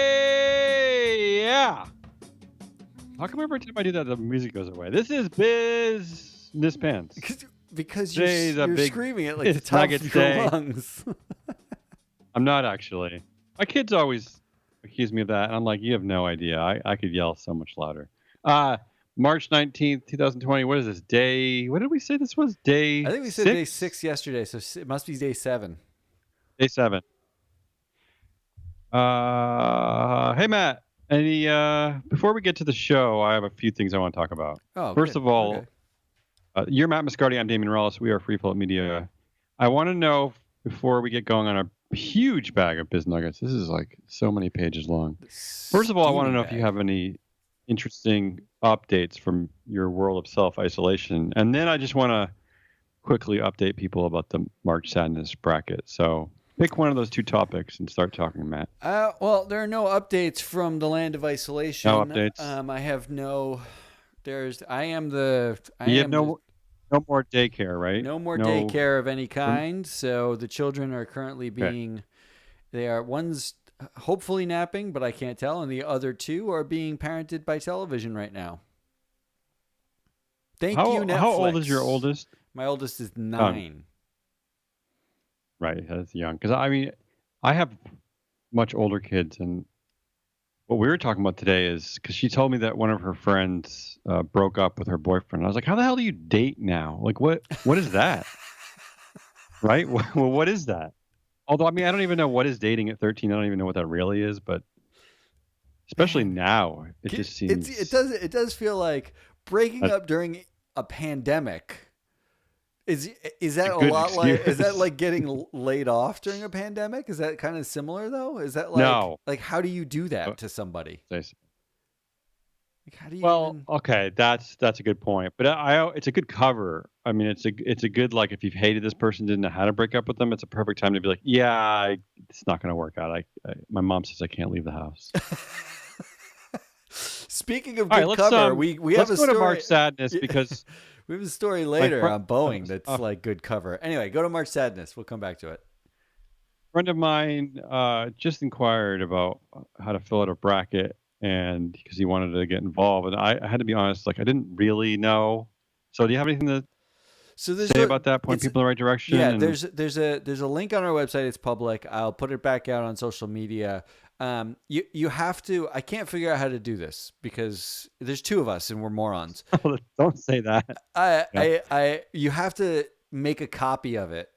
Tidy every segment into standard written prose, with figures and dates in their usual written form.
Hey, yeah. How come every time I do that, the music goes away? This is Business Pants. Because Today's a you're big screaming it like the Biz top Nuggets of your day. lungs. I'm not actually. My kids always accuse me of that, and I'm like, you have no idea. I could yell so much louder. Uh, March 19th, 2020. What is this? What did we say this was? I Day think we said day 6 6? yesterday, so it must be day 7. Day 7. Hey Matt. Any before we get to the show, I have a few things I want to talk about. Oh, First good. of all, Okay. you're Matt Mascardi. I'm Damien Rollis. We are Free Float Media. I want to know before we get going on a huge bag of biz nuggets. This is like so many pages long. The First of all, I want to steamy know if you bag. have any interesting updates from your world of self isolation, and then I just want to quickly update people about the March Sadness bracket. So pick one of those two topics and start talking, Matt. Well, there are no updates from the land of No isolation. updates. I have no. There's. I You have am the. no more daycare, right? No more No. daycare of any kind. So the children are currently Okay. being. They are one's hopefully napping, but I can't tell, and the other two are being parented by television right now. Thank you, How old is your Netflix. oldest? My oldest is Um, 9. right, that's young. Because I mean, I have much older kids, and what we were talking about today is because she told me that one of her friends broke up with her boyfriend. I was like, "How the hell do you date now? Like, what is that? Right? Well, what is that?" Although, I mean, I don't even know what is dating at 13. I don't even know what that really is, but especially Man, now, it just seems it does feel like breaking a, up during a pandemic. Is a that a good lot like is that excuse. like getting laid off during a pandemic? Is that kind of similar though? Is that No. like how do you do Uh, that to somebody? say so. Like how do you Well, even okay, that's a good point, but it's a good cover. I mean, it's a good like if you've hated this person, didn't know how to break up with them, it's a perfect time to be like, yeah, it's not going to work out. My mom says I can't leave the house. Speaking of All right, good cover, we have let's a go to story. March Sadness because We have a story my later friend on uh, Boeing that's a like good cover. Anyway, go to March Sadness. We'll come back to it. friend of mine just inquired about how to fill out a bracket, and because he wanted to get involved, and I had to be honest, like I didn't really know. So, do you have anything to So say about that? Point it's people in the right direction, yeah, and there's a link on our website. It's public. I'll put it back out on social media. You have to. I can't figure out how to do this because there's two of us and we're morons. don't say that. Yeah. You have to make a copy of it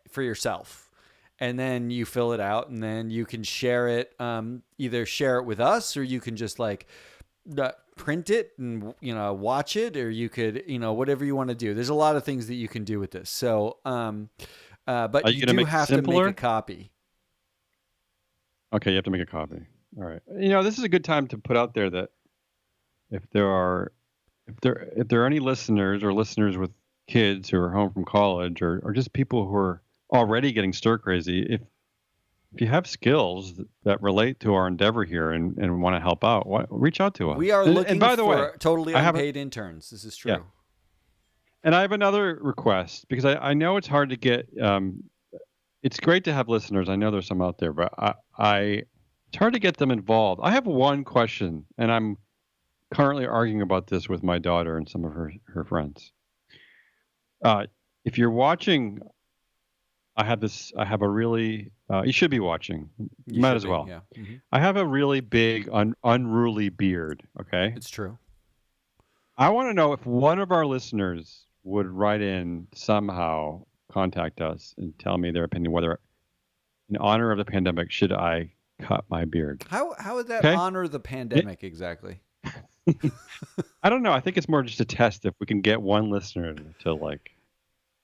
for yourself, and then you fill it out, and then you can share it. Either share it with us, or you can just like print it and watch it, or you could whatever you want to do. There's a lot of things that you can do with this. So, Are but you you gonna do make it have to make a simpler? copy. Okay, you have to make a copy. All right. This is a good time to put out there that if there are if there are any listeners or listeners with kids who are home from college or just people who are already getting stir crazy, if you have skills that relate to our endeavor here and want to help out, reach out to We us. are And looking by the way, for totally I have a unpaid interns. This is yeah, true. and I have another request because I know it's hard to get. It's great to have listeners. I know there's some out there, but I it's hard to get them involved. I have one question, and I'm currently arguing about this with my daughter and some of her friends. Uh, if you're watching, I have a really. You should be watching. You Might should as be. well. Yeah. I have a really big, unruly beard. Okay. It's true. I want to know if one of our listeners would write in somehow, contact us, and tell me their opinion whether, in honor of the pandemic, should I cut my beard? How would that Okay. honor the It- pandemic exactly? I don't know. I think it's more just a test if we can get one listener to like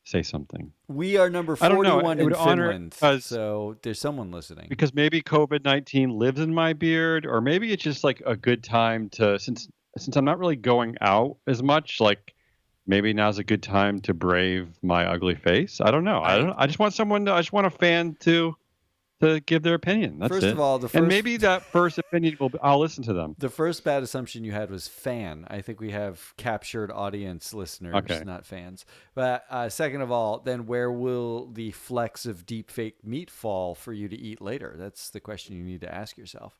say something. We are number I don't know. 41 It in would honor Finland, because so there's someone listening. because maybe COVID-19 lives in my beard, or maybe it's just like a good time to since I'm not really going out as much, like maybe now's a good time to brave my ugly face. I don't know. I I just want someone to, I just want a fan to to give their opinion. That's First it. of all, And maybe that first opinion I'll listen to them. the first bad assumption you had was fan. I think we have captured audience listeners, Okay. not fans. But second of all, then where will the flecks of deep fake meat fall for you to eat later? That's the question you need to ask yourself.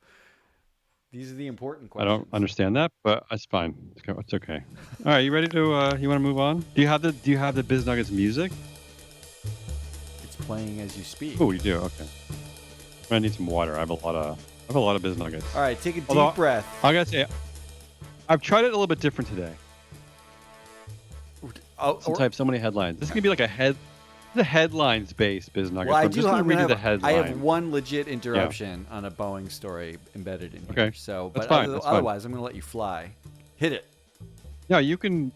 These are the important I questions. don't understand that, but that's fine. It's okay. All right, you ready to you want to move on? Do you have the Biz Nuggets music? It's playing as you speak. Oh, you do. Okay. I need some water. I have a lot of Biz Nuggets. All right, take a deep Although, breath. I gotta say, I've tried it a little bit different today. Since I have so many headlines, this is gonna be like the headlines based Biz Nuggets. Well, I I'm do. just gonna I'm read gonna you the have, I headline. have one legit interruption on a Boeing story embedded in here. Okay. So, That's but fine, that's fine. otherwise, I'm going to let you fly. Hit it. No, you can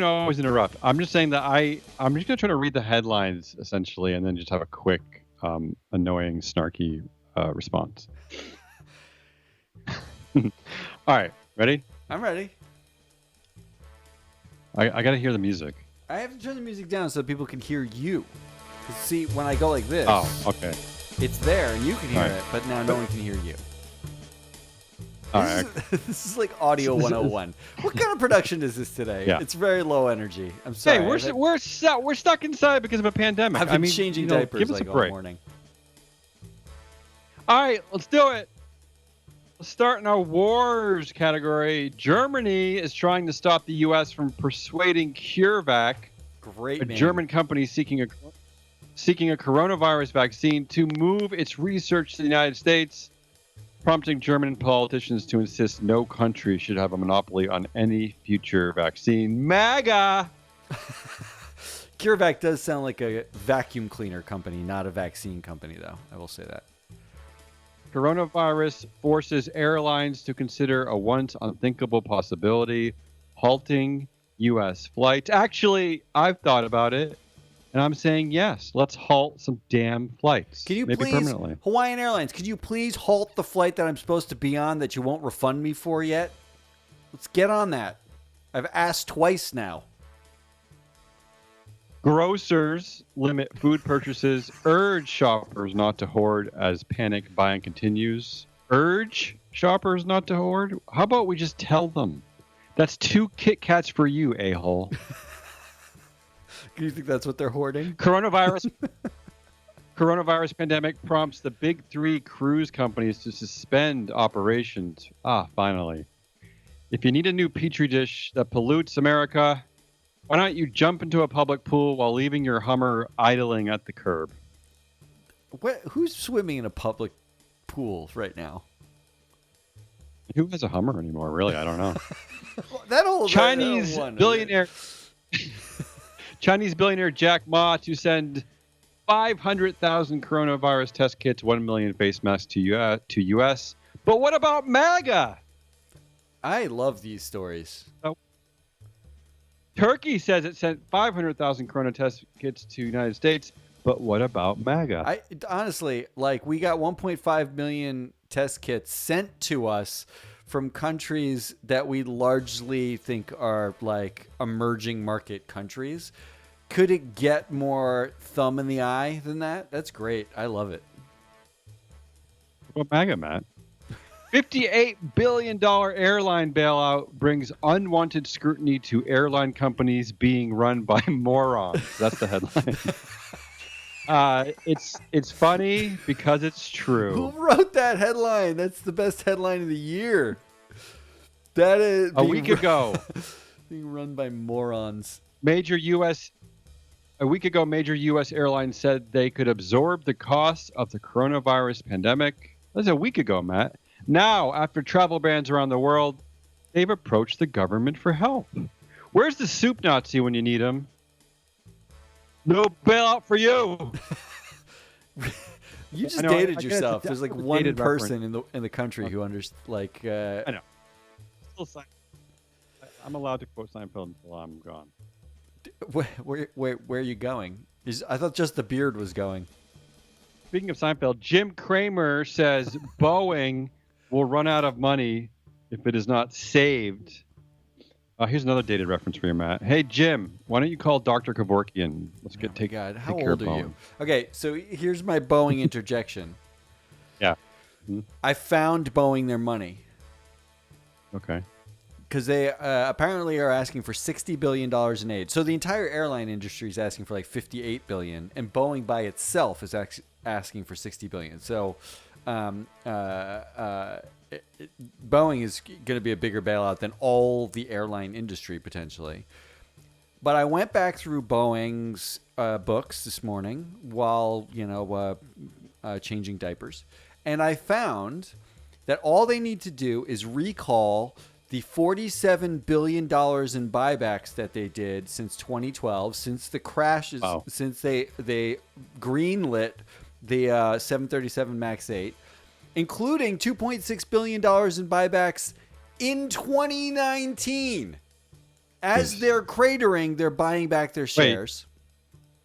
always interrupt. I'm just saying that I'm just gonna try to read the headlines essentially, and then just have a quick, annoying, snarky response. All right, ready? I'm ready. I gotta hear the music. I have to turn the music down so that people can hear you. 'Cause see, when I go like this, Oh, okay. it's there and you can hear All right. it, but now no one can hear you. All right. This is like audio 101. What kind of production is this today? Yeah. It's very low energy. I'm sorry. Hey, we're stuck inside because of a pandemic. I've been changing diapers give us like a all break. morning. All right, let's do it. Let's start in our wars category. Germany is trying to stop the U.S. from persuading CureVac, Great a name. German company seeking a coronavirus vaccine, to move its research to the United States, prompting German politicians to insist no country should have a monopoly on any future vaccine. MAGA! CureVac does sound like a vacuum cleaner company, not a vaccine company, though. I will say that. Coronavirus forces airlines to consider a once unthinkable possibility, halting U.S. flights. Actually, I've thought about it, and I'm saying yes. Let's halt some damn flights. Can you maybe please, permanently? Hawaiian Airlines, could you please halt the flight that I'm supposed to be on that you won't refund me for yet? Let's get on that. I've asked twice now. Grocers limit food purchases, urge shoppers not to hoard as panic buying continues. Urge shoppers not to hoard? How about we just tell them? That's 2 Kit Kats for you, a-hole. Do you think that's what they're hoarding? Coronavirus pandemic prompts the big 3 cruise companies to suspend operations. Ah, finally. If you need a new petri dish that pollutes America, why don't you jump into a public pool while leaving your Hummer idling at the curb? Who's swimming in a public pool right now? Who has a Hummer anymore? Really, I don't know. That whole Chinese that one, billionaire Jack Ma to send 500,000 coronavirus test kits, 1 million face masks to U.S. But what about MAGA? I love these stories. Turkey says it sent 500,000 corona test kits to United States. But what about MAGA? Honestly, like, we got 1.5 million test kits sent to us from countries that we largely think are like emerging market countries. Could it get more thumb in the eye than that? That's great. I love it. What about MAGA, Matt? $58 billion airline bailout brings unwanted scrutiny to airline companies being run by morons. That's the headline. It's funny because it's true. Who wrote that headline? That's the best headline of the year. That is A week ago, being run by morons. A week ago, major U.S. airlines said they could absorb the costs of the coronavirus pandemic. That was a week ago, Matt. Now, after travel bans around the world, they've approached the government for help. Where's the soup Nazi when you need him? No bailout for you. You just I know, dated I guess yourself. it's There's like a one dated person in the country who understands. Like, I know. I'm allowed to quote Seinfeld until I'm gone. where are you going? I thought just the beard was going. Speaking of Seinfeld, Jim Cramer says Boeing will run out of money if it is not saved. Here's another dated reference for you, Matt. Hey, Jim, why don't you call Dr. Kevorkian? Let's God, how take care old of are you? Boeing. Okay, so here's my Boeing interjection. Hmm? I found Boeing their money. Okay. Because they apparently are asking for $60 billion in aid. So the entire airline industry is asking for like $58 billion, and Boeing by itself is asking for $60 billion. So um, uh, uh, Boeing is going to be a bigger bailout than all the airline industry potentially. But I went back through Boeing's books this morning while changing diapers, and I found that all they need to do is recall the $47 billion in buybacks that they did since 2012, since the crashes, Wow. since they greenlit the 737 MAX 8, including $2.6 billion in buybacks in 2019. As Jeez. they're cratering, they're buying back their Wait, shares.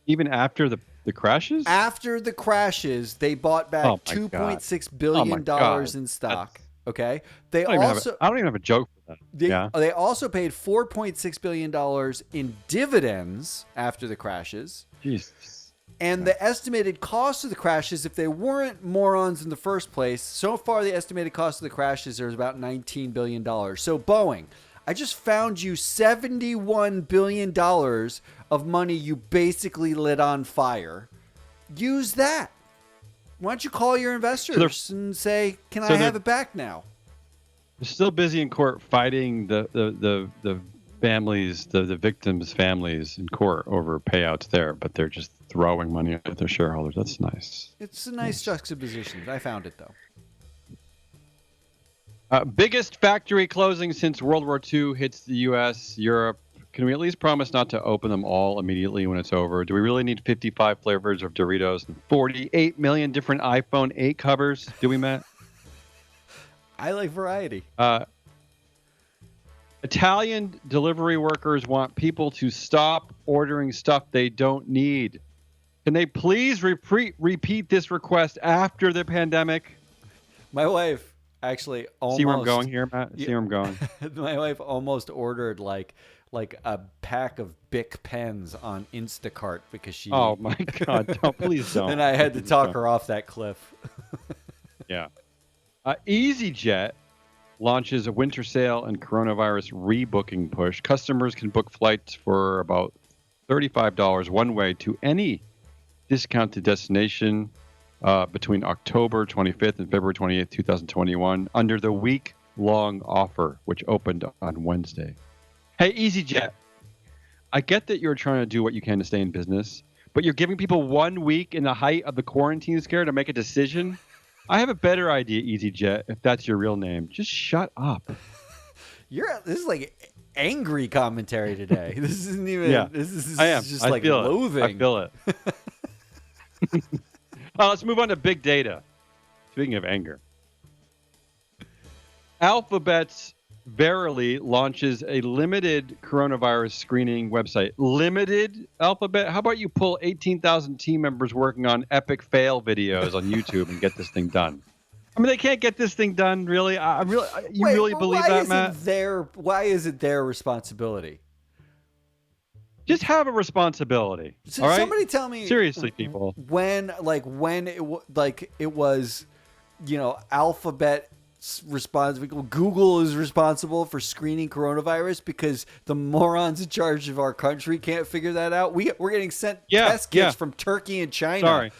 even after the crashes? After the crashes, they bought back Oh my God. $2.6 Oh my billion God. in stock. That's Okay. They I don't even have also I don't even have a joke for that. Yeah. they also paid $4.6 billion in dividends after the crashes. Jesus. And the estimated cost of the crashes, if they weren't morons in the first place, so far the estimated cost of the crashes is about $19 billion. So Boeing, I just found you $71 billion of money you basically lit on fire. Use that. Why don't you call your investors and say, can I have it back now? They're still busy in court fighting the families, the victims' families in court over payouts there, but they're just throwing money at their shareholders. That's nice. It's a nice juxtaposition. I found it, though. Biggest factory closing since World War II hits the U.S., Europe. Can we at least promise not to open them all immediately when it's over? Do we really need 55 flavors of Doritos and 48 million different iPhone 8 covers? Do we, Matt? I like variety. Italian delivery workers want people to stop ordering stuff they don't need. Can they please repeat this request after the pandemic? My wife actually almost. See where I'm going here, Matt? See where I'm going? My wife almost ordered like a pack of Bic pens on Instacart because she. Oh my God! Don't, please don't. And I had to Please talk don't. her off that cliff. Yeah. EasyJet launches a winter sale and coronavirus rebooking push. Customers can book flights for about $35 one way to any discounted destination between October 25th and February 28th, 2021, under the week-long offer, which opened on Wednesday. Hey, EasyJet, I get that you're trying to do what you can to stay in business, but you're giving people 1 week in the height of the quarantine scare to make a decision? I have a better idea, EasyJet, if that's your real name. Just shut up. This is like angry commentary today. This isn't even. Yeah, this is I am. just I like feel loathing. It. I feel it. Let's move on to big data. Speaking of anger, Alphabet's Verily launches a limited coronavirus screening website. Limited, Alphabet? How about you pull 18,000 team members working on epic fail videos on YouTube and get this thing done? I mean, they can't get this thing done, really? You Wait, really but believe why that, is Matt? Why is it their responsibility? Just have a responsibility. So all right? somebody tell me Seriously, people. when it was, Alphabet responsible. Google is responsible for screening coronavirus because the morons in charge of our country can't figure that out. We're getting sent test kits from Turkey and China. Sorry.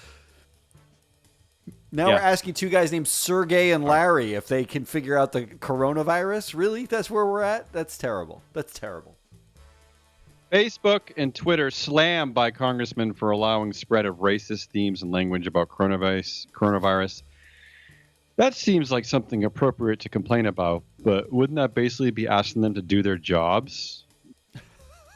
Now we're asking two guys named Sergey and Larry if they can figure out the coronavirus. Really? That's where we're at? That's terrible. That's terrible. Facebook and Twitter slammed by congressmen for allowing spread of racist themes and language about coronavirus. That seems like something appropriate to complain about, but wouldn't that basically be asking them to do their jobs? I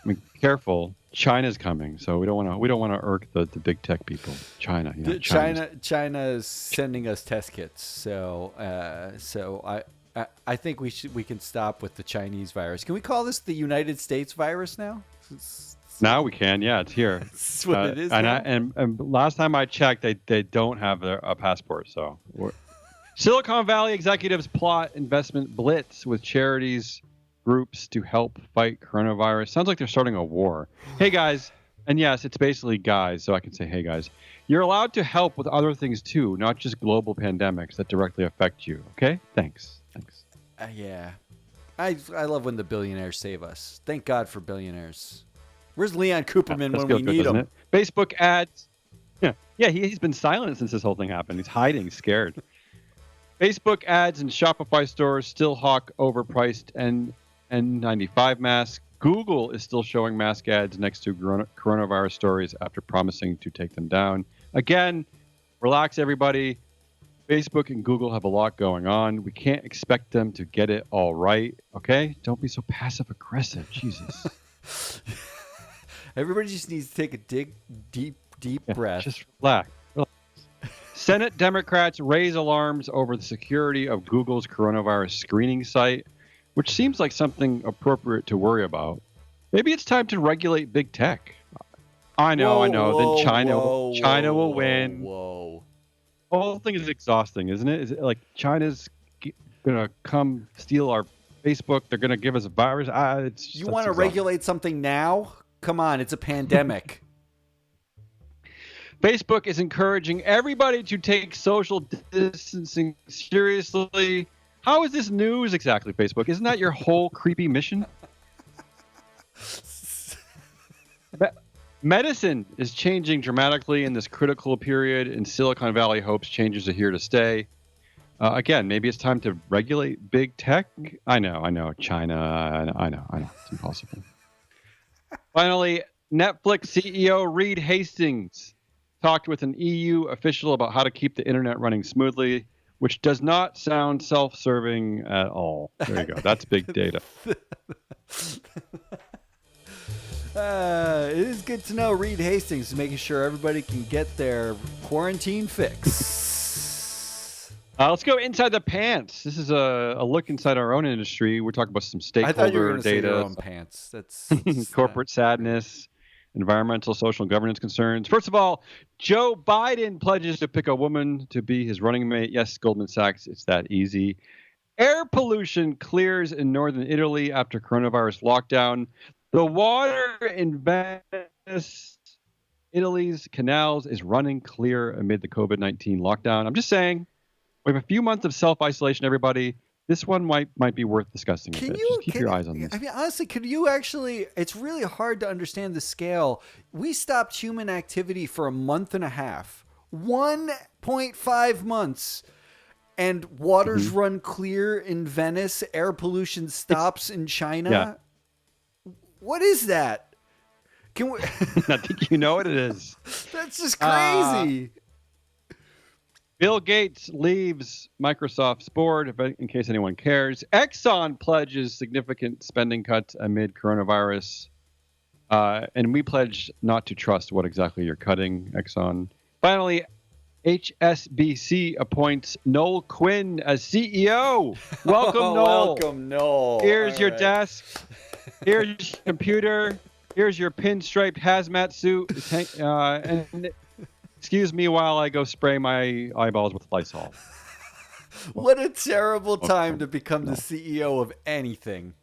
mean, careful. China's coming, so we don't want to irk the big tech people. China, China is sending us test kits, so I think we can stop with the Chinese virus. Can we call this the United States virus now? Now we can, yeah, it's here. That's what it is. And last time I checked, they don't have a passport. So Silicon Valley executives plot investment blitz with charities groups to help fight coronavirus. Sounds like they're starting a war. Hey guys, And yes, it's basically guys, so I can say, hey guys, you're allowed to help with other things too, not just global pandemics that directly affect you. Okay? Thanks. Thanks. Yeah. I love when the billionaires save us. Thank God for billionaires. Where's Leon Yeah, Cooperman that when we feels good, need doesn't him? it? Facebook ads. Yeah, yeah. He's been silent since this whole thing happened. He's hiding, scared. Facebook ads and Shopify stores still hawk overpriced N95 masks. Google is still showing mask ads next to coronavirus stories after promising to take them down. Again, relax, everybody. Facebook and Google have a lot going on. We can't expect them to get it all right. Okay? Don't be so passive aggressive. Jesus. Everybody just needs to take a deep Yeah, breath. just relax. Senate Democrats raise alarms over the security of Google's coronavirus screening site, which seems like something appropriate to worry about. Maybe it's time to regulate big tech. I know, I Whoa, know. Then whoa, China, whoa, China whoa, will whoa, win. whoa. The whole thing is exhausting, isn't it? Is it like China's gonna come steal our Facebook? They're gonna give us a virus. You That's want to exhausting. regulate something now? Come on, it's a pandemic. Facebook is encouraging everybody to take social distancing seriously. How is this news exactly, Facebook? Isn't that your whole creepy mission? Medicine is changing dramatically in this critical period, and Silicon Valley hopes changes are here to stay. Again, maybe it's time to regulate big tech. I know, China. I know, it's impossible. Finally, Netflix CEO Reed Hastings talked with an EU official about how to keep the internet running smoothly, which does not sound self serving at all. There you go. That's big data. It is good to know Reed Hastings is making sure everybody can get their quarantine fix. Let's go inside the pants. This is a look inside our own industry. We're talking about some I thought you were stakeholder going to say your data, own pants. That's corporate sadness, environmental, social, and governance concerns. First of all, Joe Biden pledges to pick a woman to be his running mate. Yes, Goldman Sachs, it's that easy. Air pollution clears in northern Italy after coronavirus lockdown. The water in Venice, Italy's canals, is running clear amid the COVID-19 lockdown. I'm just saying, we have a few months of self-isolation, everybody. This one might be worth discussing a Can bit. Just you? keep your eyes on these. I mean, honestly, could you actually? It's really hard to understand the scale. We stopped human activity for a month and a half, 1.5 months, and waters Mhm. run clear in Venice. Air pollution It's stops in yeah. China. What is that? Can we? I think you know what it is. That's just Uh, crazy. Bill Gates leaves Microsoft's board, in case anyone cares. Exxon pledges significant spending cuts amid coronavirus. And we pledge not to trust what exactly you're cutting, Exxon. Finally, HSBC appoints Noel Quinn as CEO. Welcome, Noel. Welcome, Noel. Here's All your right. desk. Here's your computer. Here's your pinstriped hazmat suit. And excuse me while I go spray my eyeballs with Lysol. What a terrible time to Welcome, become the Noel. CEO of anything.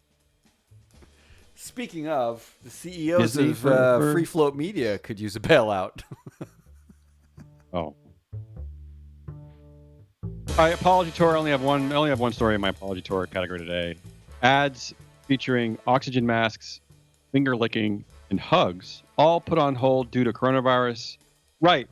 Speaking of, the CEOs Disney of for Free Float Media could use a bailout. oh. My apology tour. I only have one story in my apology tour category today. Ads featuring oxygen masks, finger licking, and hugs, all put on hold due to coronavirus. Right,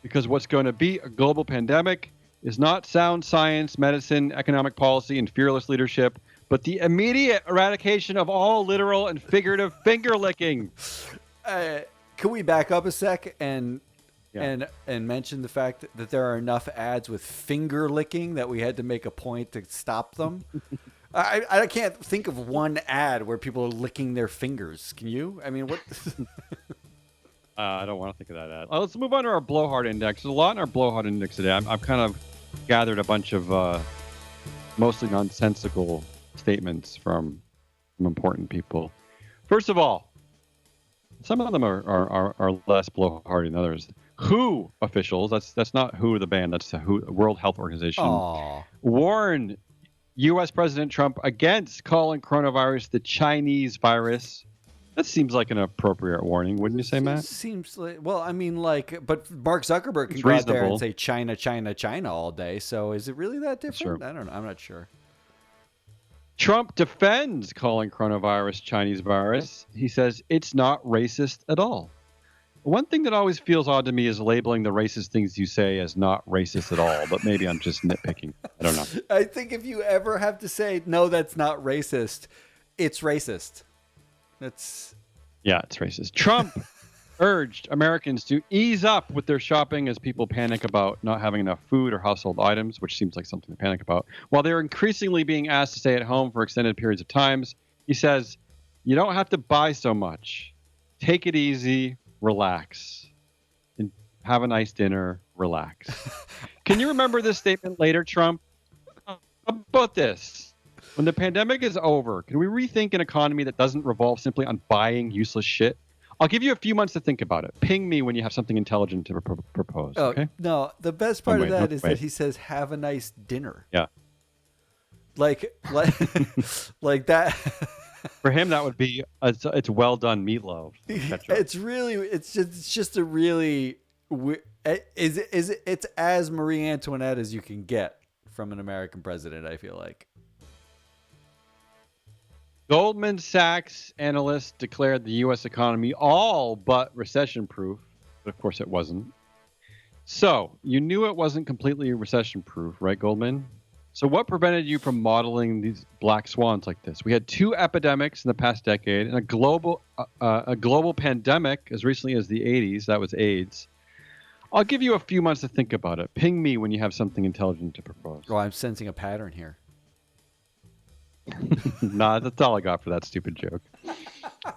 because what's going to be a global pandemic is not sound science, medicine, economic policy, and fearless leadership, but the immediate eradication of all literal and figurative finger licking. Can we back up a sec and Yeah. and mention the fact that there are enough ads with finger licking that we had to make a point to stop them? I can't think of one ad where people are licking their fingers. Can you? I mean, what? I don't want to think of that ad. Let's move on to our blowhard index. There's a lot in our blowhard index today. I've kind of gathered a bunch of mostly nonsensical statements from important people. First of all, some of them are less blowhardy than others. WHO officials, that's not WHO the band, that's the WHO, World Health Organization, Aw. warned U.S. President Trump against calling coronavirus the Chinese virus. That seems like an appropriate warning, wouldn't you say, Matt? Seems like, well, I mean, like, but Mark Zuckerberg can It's go out there and reasonable. say China, China, China all day. So is it really that That's true. different? I don't know. I'm not sure. Trump defends calling coronavirus Chinese virus. He says it's not racist at all. One thing that always feels odd to me is labeling the racist things you say as not racist at all, but maybe I'm just nitpicking. I don't know. I think if you ever have to say, no, that's not racist, it's racist. That's. Yeah, it's racist. Trump urged Americans to ease up with their shopping as people panic about not having enough food or household items, which seems like something to panic about. While they're increasingly being asked to stay at home for extended periods of times, he says, you don't have to buy so much. Take it easy, relax, and have a nice dinner, relax. Can you remember this statement later, Trump? How about this? When the pandemic is over, can we rethink an economy that doesn't revolve simply on buying useless shit? I'll give you a few months to think about it. Ping me when you have something intelligent to propose, Oh, okay? no. The best part of that is that he says, have a nice dinner. Yeah. Like, like that. For him, that would be it's well done meatloaf. It's just a really it's as Marie Antoinette as you can get from an American president, I feel like. Goldman Sachs analysts declared the U.S. economy all but recession-proof, but of course it wasn't. So you knew it wasn't completely recession-proof, right, Goldman? So what prevented you from modeling these black swans like this? We had 2 epidemics in the past decade and a global pandemic as recently as the 80s. That was AIDS. I'll give you a few months to think about it. Ping me when you have something intelligent to propose. Oh, I'm sensing a pattern here. Nah, that's all I got for that stupid joke.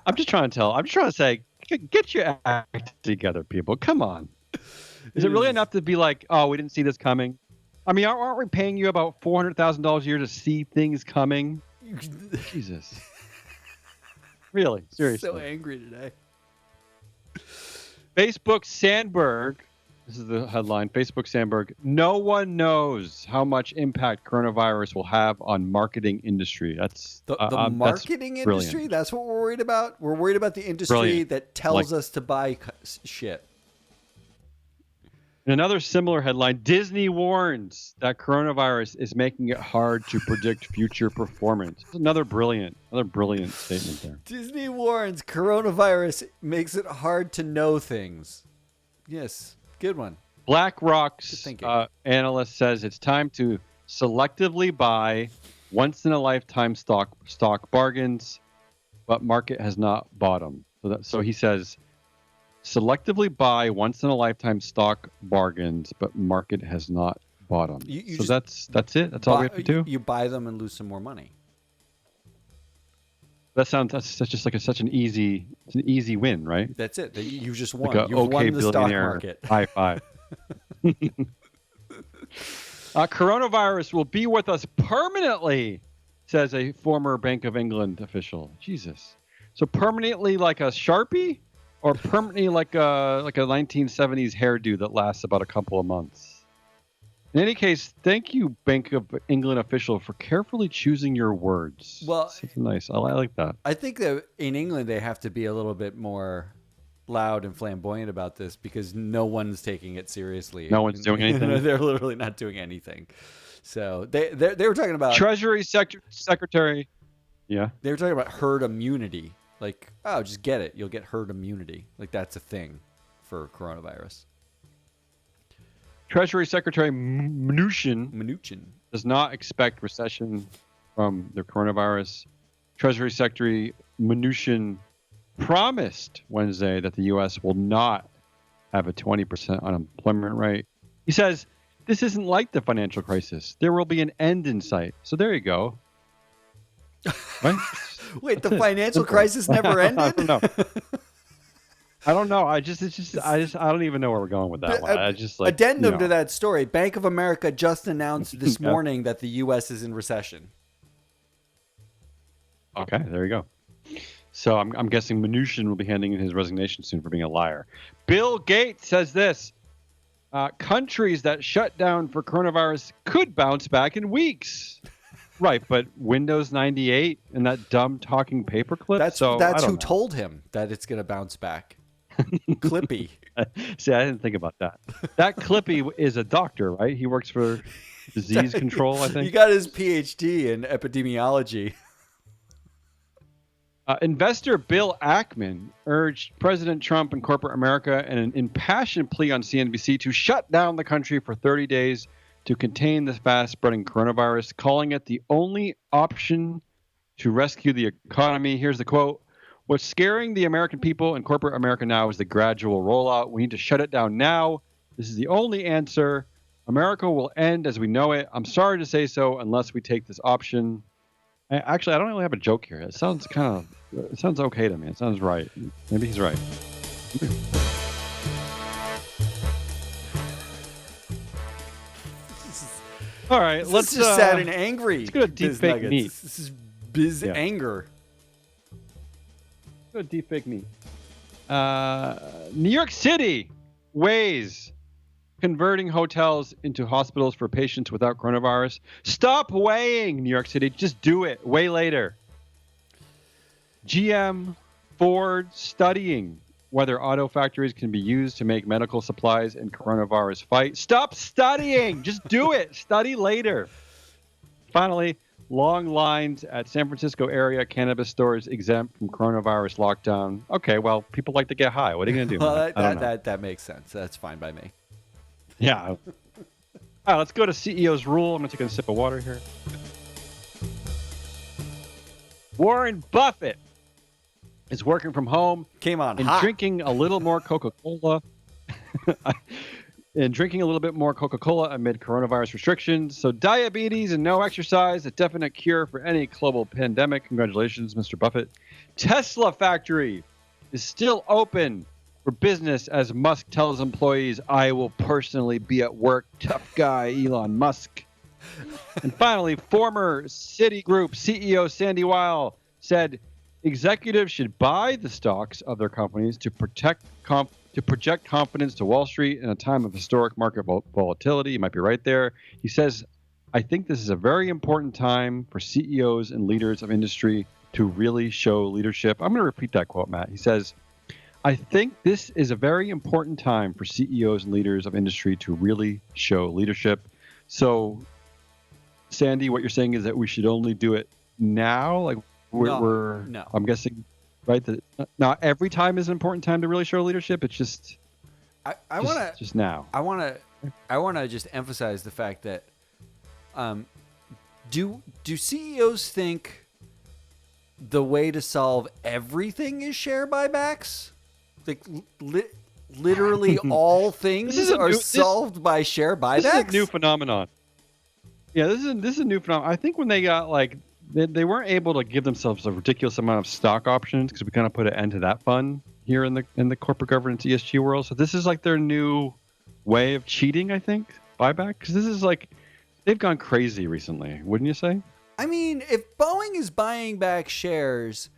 I'm just trying to say, get your act together, people. Come on. Is it really enough to be like, oh, we didn't see this coming? I mean, aren't we paying you about $400,000 a year to see things coming? Jesus. Really? Seriously. So angry today. Facebook Sandberg. This is the headline. Facebook Sandberg. No one knows how much impact coronavirus will have on marketing industry. That's the marketing that's industry. brilliant. That's what we're worried about. We're worried about the industry that tells us to buy shit. In another similar headline, Disney warns that coronavirus is making it hard to predict future performance. Another brilliant statement there. Disney warns coronavirus makes it hard to know things. Yes, good one. BlackRock's analyst says it's time to selectively buy once-in-a-lifetime stock bargains, but market has not bottomed. So he says, selectively buy once-in-a-lifetime stock bargains, but market has not bottomed. So that's it. That's all we have to do. You buy them and lose some more money. That's just like such an easy win, right? That's it. You just won. Like You've won the stock market. High five. Coronavirus will be with us permanently, says a former Bank of England official. Jesus. So permanently like a Sharpie, or permanently like a 1970s hairdo that lasts about a couple of months. In any case, thank you, Bank of England official, for carefully choosing your words. Well, it's nice. I like that. I think that in England they have to be a little bit more loud and flamboyant about this because no one's taking it seriously. No one's doing anything. They're literally not doing anything. So they were talking about Treasury Secretary. Yeah. They were talking about herd immunity. Like, oh, just get it. You'll get herd immunity. Like that's a thing for coronavirus. Treasury Secretary Mnuchin does not expect recession from the coronavirus. Treasury Secretary Mnuchin promised Wednesday that the U.S. will not have a 20% unemployment rate. He says, this isn't like the financial crisis. There will be an end in sight. So there you go. Right? Wait, the financial crisis never ended? I don't know. I don't even know where we're going with that one. Addendum to that story. Bank of America just announced this morning that the U.S. is in recession. Okay, there you go. So I'm guessing Mnuchin will be handing in his resignation soon for being a liar. Bill Gates says this. Countries that shut down for coronavirus could bounce back in weeks. Right, but Windows 98 and that dumb talking paperclip. So I That's who don't know. told him that it's gonna bounce back. Clippy. See, I didn't think about that. That Clippy is a doctor, right? He works for disease control, I He think. got his PhD in epidemiology. Investor Bill Ackman urged President Trump and corporate America in an impassioned plea on CNBC to shut down the country for 30 days to contain the fast spreading coronavirus, calling it the only option to rescue the economy. Here's the quote. What's scaring the American people and corporate America now is the gradual rollout. We need to shut it down now. This is the only answer. America will end as we know it. I'm sorry to say so unless we take this option. Actually, I don't really have a joke here. It sounds it sounds okay to me. It sounds right. Maybe he's right. All right, This is just sad and angry. let's go to deep Biz fake Nuggets. meat. This is biz Yeah. anger. Let's go to deep fake meat. New York City weighs converting hotels into hospitals for patients without coronavirus. Stop weighing, New York City. Just do it. Way later. GM, Ford studying whether auto factories can be used to make medical supplies in coronavirus fight. Stop studying. Just do it. Study later. Finally, long lines at San Francisco area cannabis stores exempt from coronavirus lockdown. Okay, well, people like to get high. What are you going to do? Well, man? I don't know. that makes sense. That's fine by me. Yeah. All right, let's go to CEO's rule. I'm going to take a sip of water here. Warren Buffett is working from home Came on and hot. drinking a little more Coca-Cola. And drinking a little bit more Coca-Cola amid coronavirus restrictions. So diabetes and no exercise, a definite cure for any global pandemic. Congratulations, Mr. Buffett. Tesla factory is still open for business as Musk tells employees, I will personally be at work. Tough guy, Elon Musk. And finally, former Citigroup CEO Sandy Weil said executives should buy the stocks of their companies to project confidence to Wall Street in a time of historic market volatility. You might be right there. He says, I think this is a very important time for CEOs and leaders of industry to really show leadership. I'm going to repeat that quote, Matt. He says, I think this is a very important time for CEOs and leaders of industry to really show leadership. So, Sandy, what you're saying is that we should only do it now? Like No. I'm guessing, right? That not every time is an important time to really show leadership. It's just just now. I want to just emphasize the fact that do CEOs think the way to solve everything is share buybacks? Like literally all things are solved by share buybacks? This is a new phenomenon. Yeah, this is a new phenomenon. I think when they got like they weren't able to give themselves a ridiculous amount of stock options because we kind of put an end to that fun here in the corporate governance ESG world. So this is like their new way of cheating, I think, buyback. Because this is like they've gone crazy recently, wouldn't you say? I mean, if Boeing is buying back shares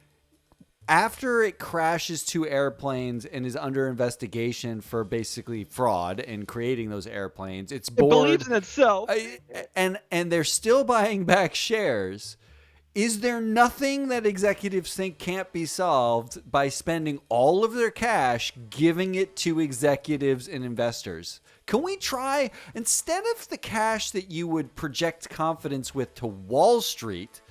after it crashes two airplanes and is under investigation for basically fraud in creating those airplanes, it's bored. It believes in itself. And they're still buying back shares. Is there nothing that executives think can't be solved by spending all of their cash giving it to executives and investors? Can we try, instead of the cash that you would project confidence with to Wall Street,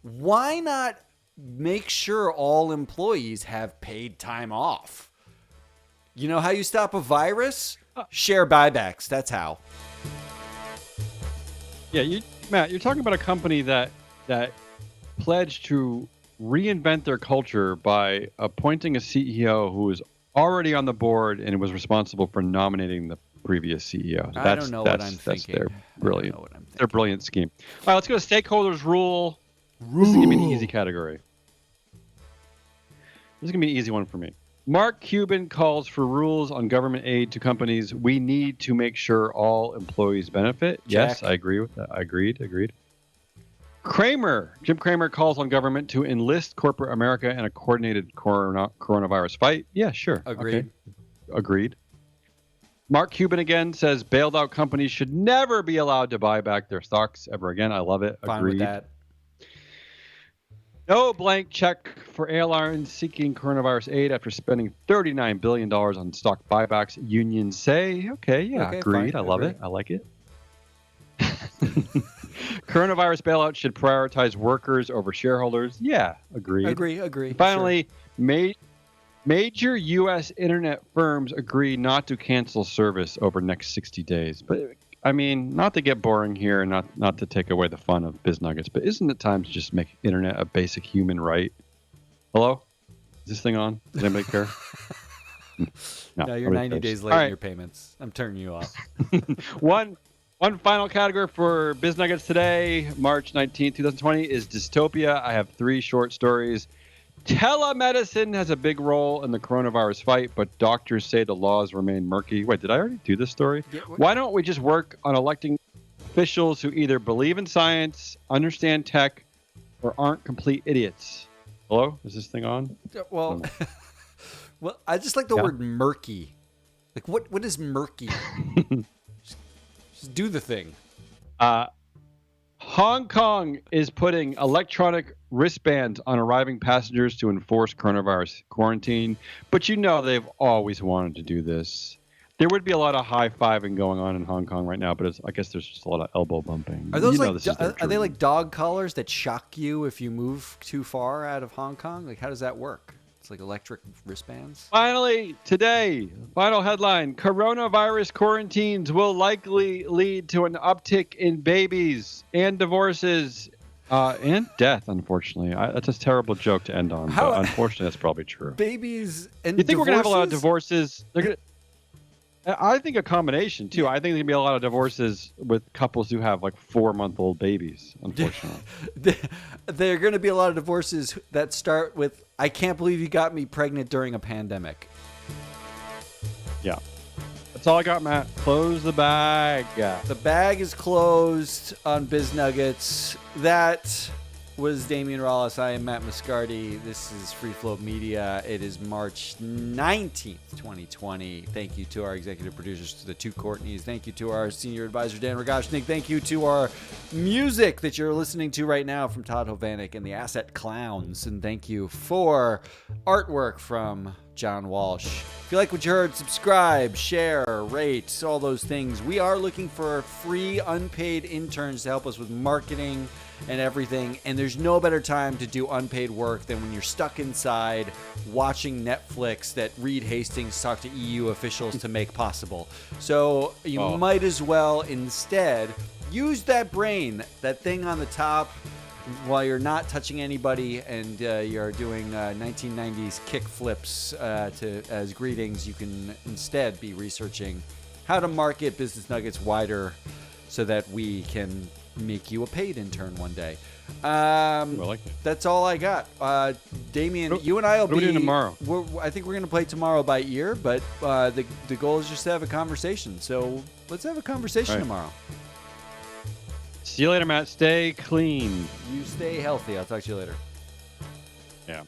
why not make sure all employees have paid time off? You know how you stop a virus? Share buybacks. That's how. Yeah, Matt, you're talking about a company that pledged to reinvent their culture by appointing a CEO who was already on the board and was responsible for nominating the previous CEO. I don't know what I'm thinking. That's their brilliant scheme. All right, let's go to stakeholders rule. This is going to be an easy category. This is going to be an easy one for me. Mark Cuban calls for rules on government aid to companies. We need to make sure all employees benefit. Yes, I agree with that. Agreed. Jim Cramer calls on government to enlist corporate America in a coordinated coronavirus fight. Yeah, sure. Agreed. Okay. Agreed. Mark Cuban again says bailed out companies should never be allowed to buy back their stocks ever again. I love it. Fine Agreed. with that. No blank check for airlines seeking coronavirus aid after spending $39 billion on stock buybacks, unions say. Okay, yeah, Okay, fine, agreed. I love agree. it. I like it. Coronavirus bailout should prioritize workers over shareholders. Yeah, agreed. Agree. And Sure. finally, major U.S. internet firms agree not to cancel service over next 60 days. But I mean, not to get boring here, and not to take away the fun of Biz Nuggets, but isn't it time to just make internet a basic human right? Hello? Is this thing on? Does anybody care? No, No, you're nobody 90 cares. days All late in right. your payments. I'm turning you off. One final category for Biz Nuggets today, March 19th, 2020, is dystopia. I have three short stories. Telemedicine has a big role in the coronavirus fight, but doctors say the laws remain murky. Wait, did I already do this story? Yeah, Why don't we just work on electing officials who either believe in science, understand tech, or aren't complete idiots? Hello? Is this thing on? I well, don't know. well, I just like the Yeah. word murky. Like, what is murky? Just do the thing. Uh, Hong Kong is putting electronic wristbands on arriving passengers to enforce coronavirus quarantine, but you know they've always wanted to do this. There would be a lot of high-fiving going on in Hong Kong right now, but I guess there's just a lot of elbow bumping. Are You those know like this is their are they like dream. dog collars that shock you if you move too far out of Hong Kong? Like, how does that work? It's like electric wristbands. Finally, today, final headline: coronavirus quarantines will likely lead to an uptick in babies and divorces and death, unfortunately. That's a terrible joke to end on, but How unfortunately, that's probably true. babies You and think we're going to have a lot of divorces? divorces? I think a combination, too. Yeah. I think there's going to be a lot of divorces with couples who have like 4-month-old babies, unfortunately. There are going to be a lot of divorces that start with "I can't believe you got me pregnant during a pandemic." Yeah. That's all I got, Matt. Close the bag. The bag is closed on Biz Nuggets. That was Damian Rollis. I am Matt Moscardi. This is Free Flow Media. It is March 19th, 2020. Thank you to our executive producers, to the two Courtneys. Thank you to our senior advisor, Dan Rogashnik. Thank you to our music that you're listening to right now from Todd Hovanek and the Asset Clowns. And thank you for artwork from John Walsh. If you like what you heard, subscribe, share, rate, all those things. We are looking for free, unpaid interns to help us with marketing and everything. And there's no better time to do unpaid work than when you're stuck inside watching Netflix that Reed Hastings talked to EU officials to make possible. So you might as well instead use that brain, that thing on the top, while you're not touching anybody and you're doing 1990s kick flips as greetings. You can instead be researching how to market Business Nuggets wider so that we can make you a paid intern one day. I like it. That's all I got. Damien, you and I will what are we doing tomorrow? I think we're going to play tomorrow by ear, but the goal is just to have a conversation. So let's have a conversation tomorrow. See you later, Matt. Stay clean. You stay healthy. I'll talk to you later. Yeah.